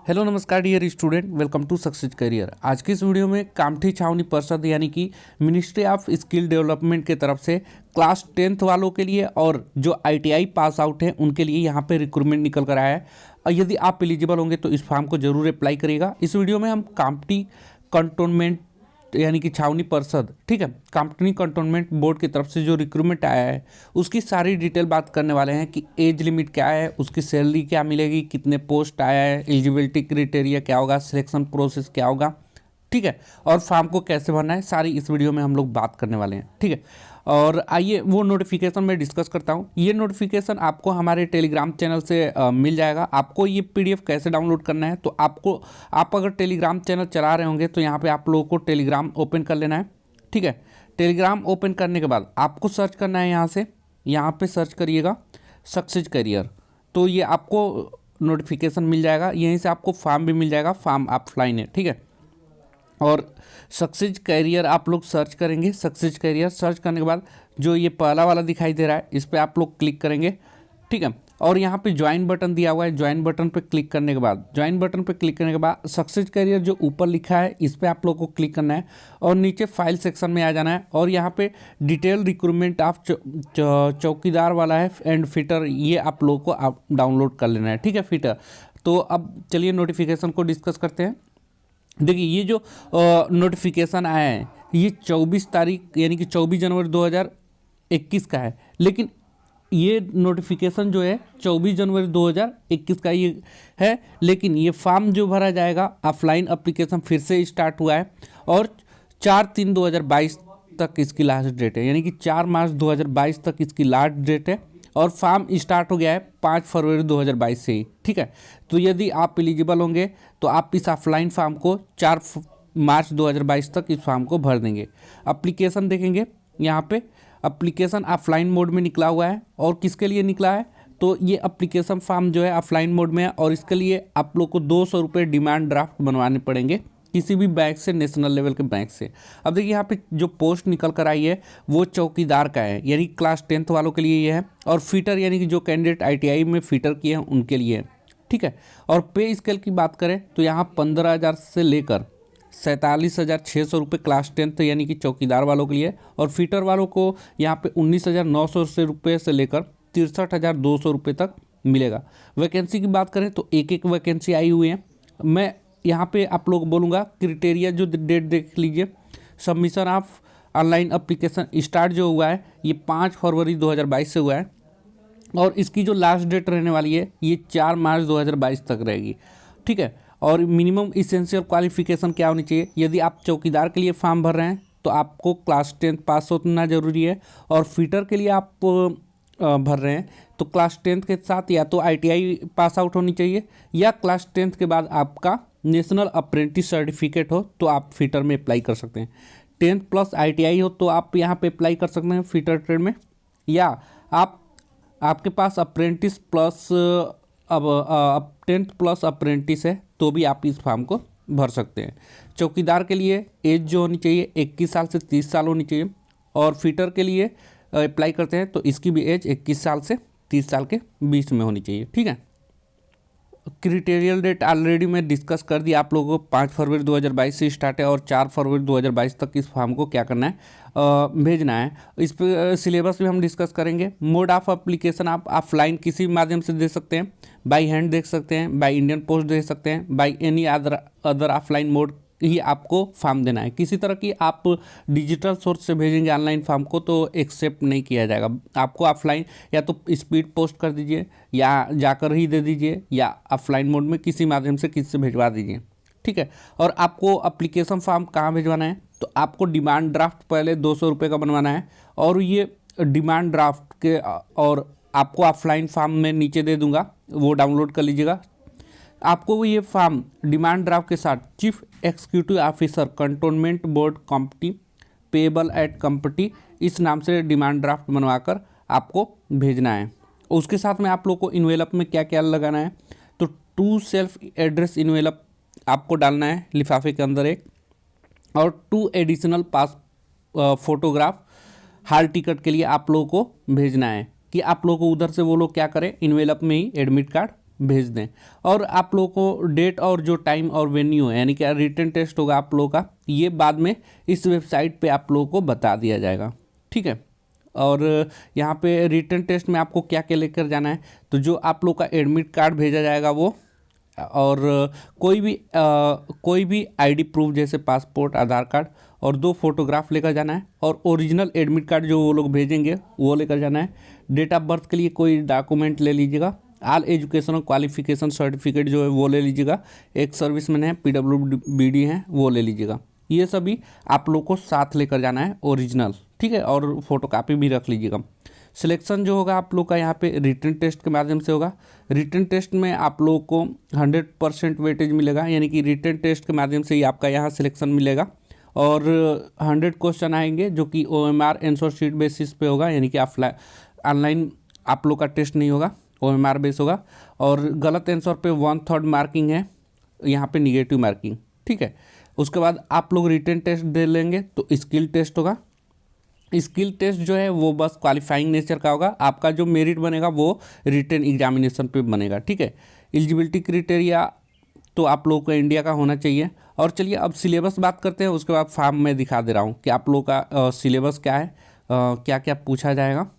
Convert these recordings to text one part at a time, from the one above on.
Hello नमस्कार dear student, welcome to success career. आज की इस वीडियो में कामठी छावनी परिषद यानी कि मिनिस्ट्री ऑफ स्किल डेवलपमेंट के तरफ से क्लास 10th वालों के लिए और जो आईटीआई पास आउट हैं उनके लिए यहाँ पे रिक्रूटमेंट निकल कर आया है। और यदि आप एलिजिबल होंगे तो इस फॉर्म को जरूर अप्लाई करिएगा। इस वीडियो में हम कामठी कंटोनमेंट यानी कि छावनी परिषद, ठीक है, कामठी कंटोनमेंट बोर्ड की तरफ से जो रिक्रूटमेंट आया है उसकी सारी डिटेल बात करने वाले हैं कि एज लिमिट क्या है, उसकी सैलरी क्या मिलेगी, कितने पोस्ट आया है, एलिजिबिलिटी क्राइटेरिया क्या होगा, सिलेक्शन प्रोसेस क्या होगा, ठीक है, और फॉर्म को कैसे भरना है, सारी इस वीडियो में हम लोग बात करने वाले हैं, ठीक है। और आइए वो नोटिफिकेशन मैं डिस्कस करता हूँ। ये नोटिफिकेशन आपको हमारे टेलीग्राम चैनल से मिल जाएगा। आपको ये पीडीएफ कैसे डाउनलोड करना है, तो आप अगर टेलीग्राम चैनल चला रहे होंगे तो यहाँ पे आप लोगों को टेलीग्राम ओपन कर लेना है, ठीक है। टेलीग्राम ओपन करने के बाद आपको सर्च करना है, यहाँ पे सर्च करिएगा सक्सेस करियर, तो ये आपको नोटिफिकेशन मिल जाएगा। यहीं से आपको फॉर्म भी मिल जाएगा, फॉर्म ऑफलाइन है, ठीक है। और सक्सेस करियर आप लोग सर्च करेंगे। सक्सेस करियर सर्च करने के बाद जो ये पहला वाला दिखाई दे रहा है इस पर आप लोग क्लिक करेंगे, ठीक है। और यहाँ पे ज्वाइन बटन दिया हुआ है, ज्वाइन बटन पे क्लिक करने के बाद सक्सेस करियर जो ऊपर लिखा है इस पर आप लोग को क्लिक करना है और नीचे फाइल सेक्शन में आ जाना है। और यहाँ पे डिटेल रिक्रूटमेंट ऑफ चौकीदार वाला है एंड फिटर, ये आप लोग को आप डाउनलोड कर लेना है, ठीक है, फिटर। तो अब चलिए नोटिफिकेशन को डिस्कस करते हैं। देखिए ये जो नोटिफिकेशन आया है ये 24 तारीख यानी कि 24 जनवरी 2021 का है, लेकिन ये नोटिफिकेशन जो है 24 जनवरी 2021 का ये है, लेकिन ये फॉर्म जो भरा जाएगा ऑफलाइन एप्लीकेशन फिर से स्टार्ट हुआ है और 4/3/2022 तक इसकी लास्ट डेट है, यानी कि 4 मार्च 2022 तक इसकी लास्ट डेट है। और फॉर्म स्टार्ट हो गया है 5 फरवरी 2022 से ही, ठीक है। तो यदि आप एलिजिबल होंगे तो आप इस ऑफलाइन फॉर्म को 4 मार्च 2022 तक इस फॉर्म को भर देंगे। एप्लीकेशन देखेंगे, यहाँ पे एप्लीकेशन ऑफलाइन मोड में निकला हुआ है। और किसके लिए निकला है, तो ये एप्लीकेशन फॉर्म जो है ऑफलाइन मोड में है और इसके लिए आप लोग को 200 रुपये डिमांड ड्राफ्ट बनवाने पड़ेंगे किसी भी बैंक से, नेशनल लेवल के बैंक से। अब देखिए यहाँ पे जो पोस्ट निकल कर आई है वो चौकीदार का है, यानी क्लास 10th वालों के लिए ये है। और फीटर यानी कि जो कैंडिडेट आईटीआई में फीटर किए हैं उनके लिए है, ठीक है। और पे स्केल की बात करें तो यहाँ 15,000 से लेकर 47,600 रुपये क्लास 10th यानी कि चौकीदार वालों के लिए, और फीटर वालों को यहाँ पे 19,900 रुपये से लेकर 63,200 रुपये तक मिलेगा। वैकेंसी की बात करें तो एक वैकेंसी आई हुई है। मैं यहाँ पे आप लोग बोलूँगा क्राइटेरिया जो डेट देख लीजिए। Submission of online application start जो हुआ है ये 5 फरवरी 2022 से हुआ है और इसकी जो लास्ट डेट रहने वाली है ये 4 मार्च 2022 तक रहेगी, ठीक है। और मिनिमम इसेंशियल क्वालिफिकेशन क्या होनी चाहिए, यदि आप चौकीदार के लिए फॉर्म भर रहे हैं तो आपको क्लास 10th पास होना जरूरी है। और फीटर के लिए आप भर रहे हैं तो क्लास 10th के साथ या तो आईटीआई पास आउट होनी चाहिए या क्लास 10th के बाद आपका नेशनल अप्रेंटिस सर्टिफिकेट हो तो आप फीटर में अप्लाई कर सकते हैं। 10th प्लस आईटीआई हो तो आप यहाँ पे अप्लाई कर सकते हैं फीटर ट्रेड में, या आपके पास apprentice plus 10th plus apprentice है तो भी आप इस फॉर्म को भर सकते हैं। चौकीदार के लिए एज जो होनी चाहिए 21 साल से 30 साल होनी चाहिए, और फीटर के लिए अप्लाई करते हैं तो इसकी भी एज 21 साल से 30 साल के बीच में होनी चाहिए, ठीक है। क्राइटेरियल डेट ऑलरेडी मैं डिस्कस कर दिया आप लोगों को, 5 फरवरी 2022 से स्टार्ट है और 4 फरवरी 2022 तक इस फॉर्म को क्या करना है, भेजना है। इस पर सिलेबस भी हम डिस्कस करेंगे। मोड ऑफ एप्लीकेशन आप ऑफलाइन किसी भी माध्यम से दे सकते हैं, बाई हैंड दे सकते हैं, बाई इंडियन पोस्ट दे सकते हैं, by any other offline mode ही आपको फॉर्म देना है। किसी तरह की आप डिजिटल सोर्स से भेजेंगे ऑनलाइन फॉर्म को तो एक्सेप्ट नहीं किया जाएगा। आपको ऑफलाइन या तो स्पीड पोस्ट कर दीजिए या जाकर ही दे दीजिए या ऑफलाइन मोड में किसी माध्यम से किसी से भिजवा दीजिए, ठीक है। और आपको एप्लीकेशन फॉर्म कहाँ भिजवाना है, तो आपको डिमांड ड्राफ्ट पहले 200 रुपये का बनवाना है और ये डिमांड ड्राफ्ट के और आपको ऑफलाइन फॉर्म में नीचे दे दूँगा, वो डाउनलोड कर लीजिएगा। आपको ये फॉर्म डिमांड ड्राफ्ट के साथ chief executive officer cantonment board Kamptee payable at Kamptee इस नाम से डिमांड ड्राफ्ट बनवाकर आपको भेजना है। उसके साथ में आप लोग को इन्वेलप में क्या क्या लगाना है, तो 2 सेल्फ एड्रेस इन्वेलप आपको डालना है लिफाफे के अंदर एक, और 2 एडिशनल पास फोटोग्राफ हॉल टिकट के लिए आप लोगों को भेजना है कि आप लोगों को उधर से वो लोग क्या करें, इन्वेलप में ही एडमिट कार्ड भेज दें। और आप लोगों को डेट और जो टाइम और वेन्यू है यानी कि रिटन टेस्ट होगा आप लोगों का, ये बाद में इस वेबसाइट पे आप लोगों को बता दिया जाएगा, ठीक है। और यहाँ पे रिटन टेस्ट में आपको क्या क्या लेकर जाना है, तो जो आप लोग का एडमिट कार्ड भेजा जाएगा वो, और कोई भी आईडी प्रूफ जैसे पासपोर्ट, आधार कार्ड, और 2 फोटोग्राफ लेकर जाना है। और ओरिजिनल एडमिट कार्ड जो वो लोग भेजेंगे वो लेकर जाना है। डेट ऑफ बर्थ के लिए कोई डॉक्यूमेंट ले लीजिएगा। ऑल एजुकेशनल क्वालिफिकेशन सर्टिफिकेट जो है वो ले लीजिएगा। एक सर्विसमैन है, PWBD है, वो ले लीजिएगा। ये सभी आप लोग को साथ लेकर जाना है ओरिजिनल, ठीक है। और फोटोकॉपी भी रख लीजिएगा। सिलेक्शन जो होगा आप लोग का यहाँ पे रिटन टेस्ट के माध्यम से होगा। रिटन टेस्ट में आप लोगों को 100% वेटेज मिलेगा, यानी कि रिटन टेस्ट के माध्यम से ही आपका यहाँ सिलेक्शन मिलेगा। और 100 क्वेश्चन आएंगे जो कि OMR आंसर शीट बेसिस पे होगा, यानी कि ऑनलाइन आप लोग का टेस्ट नहीं होगा, OMR बेस होगा। और गलत आंसर पे 1/3 मार्किंग है, यहाँ पे निगेटिव मार्किंग, ठीक है। उसके बाद आप लोग रिटन टेस्ट दे लेंगे तो स्किल टेस्ट होगा। स्किल टेस्ट जो है वो बस क्वालिफाइंग नेचर का होगा, आपका जो मेरिट बनेगा वो रिटन एग्जामिनेशन पे बनेगा, ठीक है। एलिजिबिलिटी क्राइटेरिया तो आप लोगों को इंडिया का होना चाहिए। और चलिए अब सिलेबस बात करते हैं, उसके बाद फॉर्म में दिखा दे रहा हूँ कि आप लोगों का सिलेबस क्या है, क्या क्या पूछा जाएगा।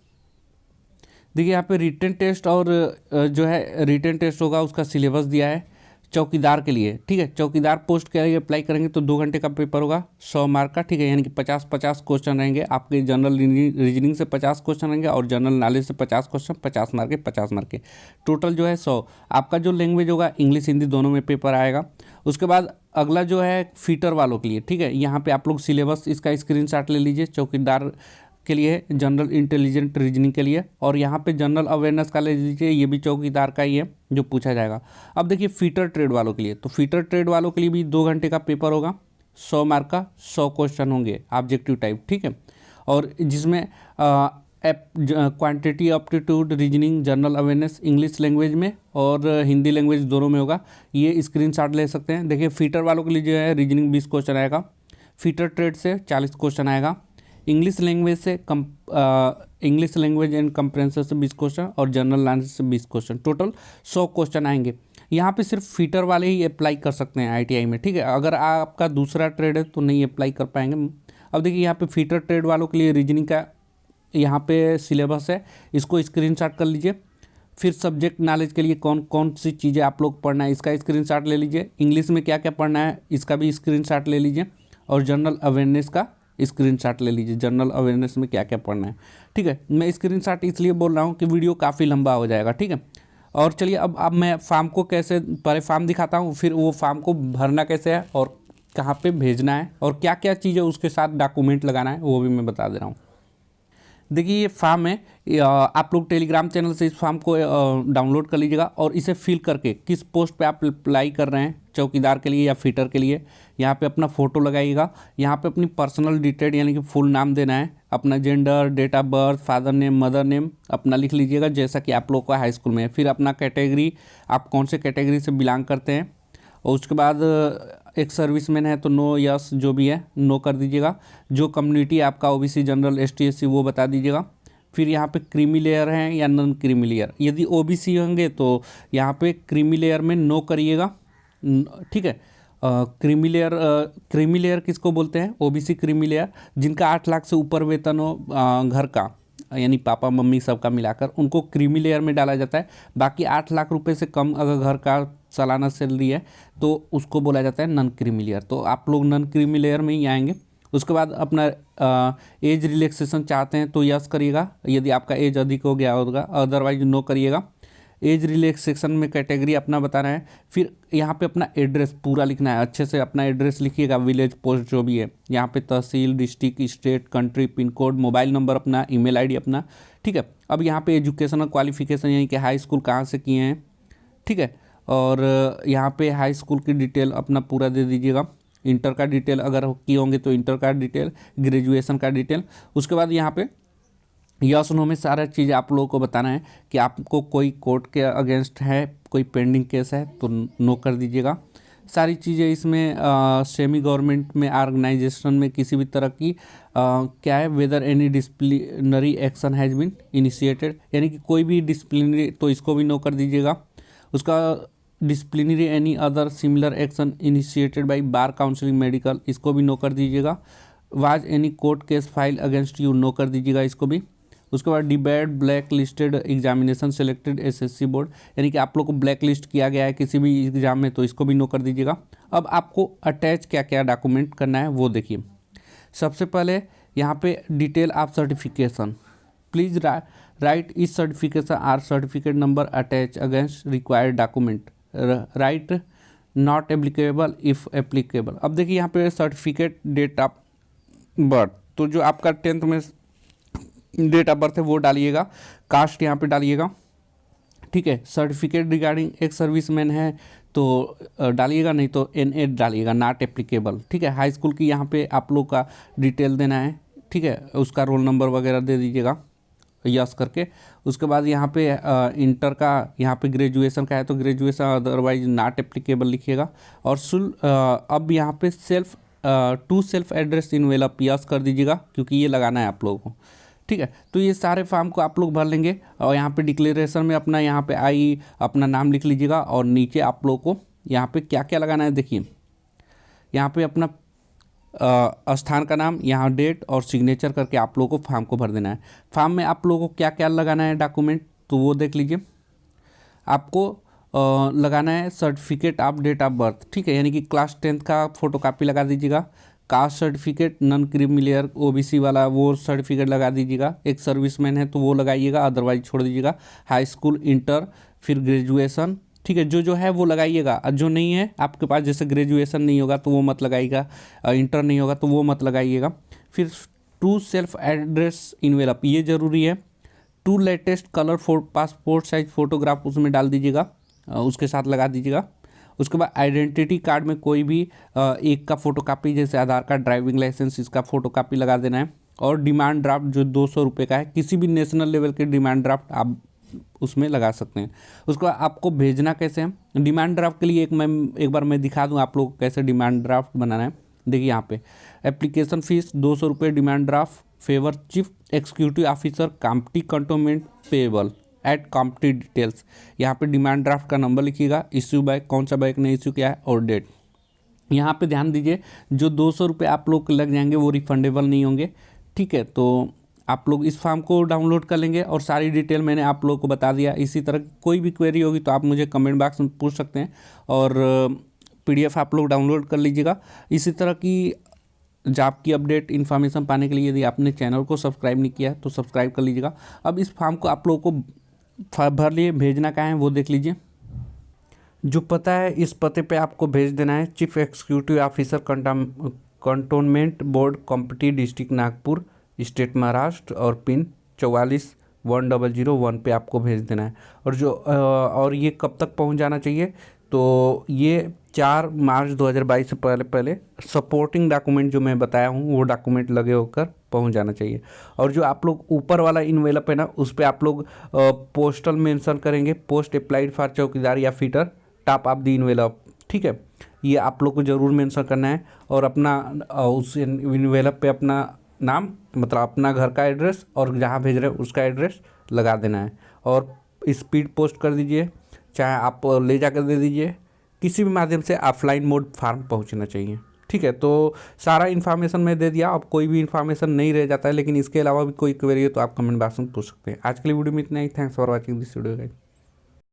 देखिए यहाँ पे रिटन टेस्ट और जो है रिटन टेस्ट होगा उसका सिलेबस दिया है चौकीदार के लिए, ठीक है। चौकीदार पोस्ट के लिए अप्लाई करेंगे तो 2 घंटे का पेपर होगा, 100 मार्क का, ठीक है। यानी कि 50-50 क्वेश्चन रहेंगे आपके। जनरल रीजनिंग से 50 क्वेश्चन रहेंगे और जनरल नॉलेज से 50 क्वेश्चन, 50 मार्क के 50 मार्क के, टोटल जो है 100। आपका जो लैंग्वेज होगा इंग्लिश हिंदी दोनों में पेपर आएगा। उसके बाद अगला जो है फीटर वालों के लिए, ठीक है। यहाँ पर आप लोग सिलेबस इसका स्क्रीनशॉट ले लीजिए चौकीदार के लिए, जनरल इंटेलिजेंट रीजनिंग के लिए। और यहाँ पे जनरल अवेयरनेस का ले लीजिए, ये भी चौकीदार का ही है जो पूछा जाएगा। अब देखिए फीटर ट्रेड वालों के लिए, तो फीटर ट्रेड वालों के लिए भी 2 घंटे का पेपर होगा, 100 मार्क का, 100 क्वेश्चन होंगे ऑब्जेक्टिव टाइप, ठीक है। और जिसमें quantity aptitude reasoning, general awareness English language में और हिंदी लैंग्वेज दोनों में होगा। ये स्क्रीनशॉट ले सकते हैं। देखिए फीटर वालों के लिए जो है रीजनिंग 20 क्वेश्चन आएगा, फीटर ट्रेड से 40 क्वेश्चन आएगा, इंग्लिश लैंग्वेज से इंग्लिश लैंग्वेज एंड कंप्रेंशन से 20 क्वेश्चन और जनरल नॉलेज से 20 क्वेश्चन, टोटल 100 क्वेश्चन आएंगे। यहाँ पे सिर्फ फीटर वाले ही अप्लाई कर सकते हैं ITI में, ठीक है। अगर आपका दूसरा ट्रेड है तो नहीं अप्लाई कर पाएंगे। अब देखिए यहाँ पे फीटर ट्रेड वालों के लिए रीजनिंग का यहाँ पे सिलेबस है, इसको स्क्रीनशॉट कर लीजिए। फिर सब्जेक्ट नॉलेज के लिए कौन कौन सी चीज़ें आप लोग पढ़ना है इसका स्क्रीनशॉट ले लीजिए। इंग्लिश में क्या क्या पढ़ना है इसका भी स्क्रीनशॉट ले लीजिए। और जनरल अवेयरनेस का स्क्रीनशॉट ले लीजिए, जनरल अवेयरनेस में क्या क्या पढ़ना है, ठीक है। मैं स्क्रीनशॉट इसलिए बोल रहा हूँ कि वीडियो काफ़ी लंबा हो जाएगा, ठीक है। और चलिए अब मैं फॉर्म को कैसे, पहले फॉर्म दिखाता हूँ, फिर वो फॉर्म को भरना कैसे है और कहाँ पे भेजना है और क्या क्या चीज़ें उसके साथ डॉक्यूमेंट लगाना है वो भी मैं बता दे रहा हूँ। देखिए ये फॉर्म है, आप लोग टेलीग्राम चैनल से इस फॉर्म को डाउनलोड कर लीजिएगा और इसे फिल करके किस पोस्ट पे आप अप्लाई कर रहे हैं, चौकीदार के लिए या फीटर के लिए, यहाँ पे अपना फ़ोटो लगाइएगा। यहाँ पे अपनी पर्सनल डिटेल यानी कि फुल नाम देना है, अपना gender, date of birth, father name, mother name अपना लिख लीजिएगा जैसा कि आप लोग का हाई स्कूल में है। फिर अपना कैटेगरी, आप कौन से कैटेगरी से बिलोंग करते हैं। और उसके बाद एक सर्विसमैन है तो नो यस जो भी है नो कर दीजिएगा। जो कम्युनिटी आपका OBC, जनरल, ST SC वो बता दीजिएगा। फिर यहाँ पे क्रीमी लेयर है या नॉन क्रीमी लेयर, यदि OBC होंगे तो यहाँ पे क्रीमी लेयर में नो करिएगा, ठीक है। क्रीमी लेयर किसको बोलते हैं, OBC क्रीमी लेयर जिनका 8 लाख से ऊपर वेतन हो घर का, यानी पापा मम्मी सबका मिलाकर उनको क्रीमी लेयर में डाला जाता है। बाकी 8 लाख रुपए से कम अगर घर का सालाना सैलरी है तो उसको बोला जाता है नॉन क्रीमी लेयर। तो आप लोग नॉन क्रीमी लेयर में ही आएंगे। उसके बाद अपना एज रिलैक्सेशन चाहते हैं तो यस करिएगा यदि आपका एज अधिक हो गया होगा, अदरवाइज नो करिएगा। एज रिलैक्सेशन में कैटेगरी अपना बताना है। फिर यहाँ पे अपना एड्रेस पूरा लिखना है, अच्छे से अपना एड्रेस लिखिएगा, विलेज, पोस्ट जो भी है। यहाँ पे tehsil, district, state, country, pin code, mobile number अपना, ईमेल आईडी अपना, ठीक है। अब यहाँ पे एजुकेशनल क्वालिफिकेशन यानी कि हाई स्कूल कहाँ से किए हैं, ठीक है। और यहाँ पे हाई स्कूल की डिटेल अपना पूरा दे दीजिएगा। इंटर का डिटेल अगर किए होंगे तो इंटर का डिटेल, ग्रेजुएशन का डिटेल। उसके बाद यहाँ पे यस नो में सारा चीज़ आप लोगों को बताना है कि आपको कोई कोर्ट के अगेंस्ट है, कोई पेंडिंग केस है तो नो कर दीजिएगा। सारी चीज़ें इसमें सेमी गवर्नमेंट में ऑर्गेनाइजेशन में किसी भी तरह की क्या है, whether any disciplinary action has been initiated, यानी कि कोई भी डिसिप्लिनरी तो इसको भी नो कर दीजिएगा। उसका disciplinary any other similar action initiated by bar counselling medical, इसको भी नो कर दीजिएगा। Was any court case file against you, no कर दीजिएगा इसको भी। उसके बाद debarred black listed examination selected SSC board, यानी कि आप लोग को ब्लैक लिस्ट किया गया है किसी भी एग्जाम में, तो इसको भी नो कर दीजिएगा। अब आपको अटैच क्या क्या डॉक्यूमेंट करना है वो देखिए। सबसे पहले यहाँ पे detail of certification, please write this certification or certificate number attach against required document, write not applicable if applicable. अब देखिए यहाँ पे सर्टिफिकेट डेट ऑफ बर्थ, तो जो आपका 10th में डेट ऑफ बर्थ है वो डालिएगा, कास्ट यहाँ पे डालिएगा, ठीक है। सर्टिफिकेट रिगार्डिंग एक सर्विसमैन है तो डालिएगा, नहीं तो NA डालिएगा, नॉट एप्लीकेबल, ठीक है। हाई स्कूल की यहाँ पे आप लोग का डिटेल देना है, ठीक है, उसका रोल नंबर वगैरह दे दीजिएगा यस करके। उसके बाद यहाँ पे इंटर का, यहाँ पे ग्रेजुएशन का है तो ग्रेजुएशन, अदरवाइज नॉट एप्लीकेबल लिखिएगा। और अब यहाँ पे two self address envelope yes कर दीजिएगा, क्योंकि ये लगाना है आप लोगों को, ठीक है। तो ये सारे फॉर्म को आप लोग भर लेंगे और यहाँ पे डिक्लेरेशन में अपना यहाँ पे अपना नाम लिख लीजिएगा। और नीचे आप लोग को यहाँ पे क्या क्या लगाना है देखिए, यहाँ पे अपना स्थान का नाम, यहाँ डेट और सिग्नेचर करके आप लोगों को फॉर्म को भर देना है। फॉर्म में आप लोगों को क्या क्या लगाना है डॉक्यूमेंट, तो वो देख लीजिए। आपको लगाना है certificate of date of birth, ठीक है, यानी कि क्लास 10th का फोटोकॉपी लगा दीजिएगा। Caste certificate non creamy layer OBC वाला वो सर्टिफिकेट लगा दीजिएगा। एक सर्विसमैन है तो वो लगाइएगा, अदरवाइज छोड़ दीजिएगा। हाई स्कूल, इंटर, फिर ग्रेजुएशन, ठीक है, जो है वो लगाइएगा। और जो नहीं है आपके पास, जैसे ग्रेजुएशन नहीं होगा तो वो मत लगाइएगा, इंटर नहीं होगा तो वो मत लगाइएगा। फिर टू सेल्फ एड्रेस इनवेलप, ये ज़रूरी है। Two latest colour passport size photograph उसमें डाल दीजिएगा, उसके साथ लगा दीजिएगा। उसके बाद आइडेंटिटी कार्ड में कोई भी एक का फोटोकॉपी, जैसे आधार कार्ड, ड्राइविंग लाइसेंस, इसका फोटोकॉपी लगा देना है। और डिमांड ड्राफ्ट जो 200 रुपये का है, किसी भी नेशनल लेवल के डिमांड ड्राफ्ट आप उसमें लगा सकते हैं। उसके बाद आपको भेजना कैसे है डिमांड ड्राफ्ट के लिए, एक बार मैं दिखा दूं आप लोग को कैसे डिमांड ड्राफ्ट बनाना है। देखिए यहाँ पे एप्लीकेशन फीस 200 रुपये, demand draft, favour chief executive officer Kamptee cantonment payable at Kamptee details. यहाँ पे डिमांड ड्राफ्ट का नंबर लिखिएगा, इश्यू बाय कौन सा बैंक ने इश्यू किया है और डेट। यहाँ पे ध्यान दीजिए, जो 200 रुपये आप लोग लग जाएंगे वो रिफंडेबल नहीं होंगे, ठीक है। तो आप लोग इस फॉर्म को डाउनलोड कर लेंगे और सारी डिटेल मैंने आप लोग को बता दिया। इसी तरह कोई भी क्वेरी होगी तो आप मुझे कमेंट बॉक्स में पूछ सकते हैं, और PDF आप लोग डाउनलोड कर लीजिएगा। इसी तरह की जॉब की अपडेट इन्फॉर्मेशन पाने के लिए यदि आपने चैनल को सब्सक्राइब नहीं किया है तो सब्सक्राइब कर लीजिएगा। अब इस फॉर्म को आप लोगों को भर लिए, भेजना कहाँ है वो देख लीजिए। जो पता है इस पते पे आपको भेज देना है, chief executive officer cantonment board Kamptee district Nagpur state Maharashtra, और पिन 441001 पे आपको भेज देना है। और ये कब तक पहुंच जाना चाहिए, तो ये 4 मार्च 2022 से पहले सपोर्टिंग डॉक्यूमेंट जो मैं बताया हूँ वो डॉक्यूमेंट लगे होकर पहुंच जाना चाहिए। और जो आप लोग ऊपर वाला इनवेलप है ना, उस पर आप लोग पोस्टल मेंशन करेंगे, पोस्ट अप्लाइड फॉर चौकीदार या fitter, top of the envelope, ठीक है, ये आप लोग को ज़रूर मेंशन करना है। और अपना उस इनवेलप पे अपना नाम, मतलब अपना घर का एड्रेस और जहाँ भेज रहे हैं उसका एड्रेस लगा देना है। और स्पीड पोस्ट कर दीजिए, चाहे आप ले जाकर दे दीजिए, किसी भी माध्यम से ऑफलाइन मोड फार्म पहुंचना चाहिए, ठीक है। तो सारा इन्फॉर्मेशन मैं दे दिया। अब कोई भी इन्फॉर्मेशन नहीं रह जाता है, लेकिन इसके अलावा भी कोई क्वेरी है तो आप कमेंट बॉक्स में पूछ सकते हैं। आज के लिए वीडियो में इतना ही। Thanks for watching this video guys.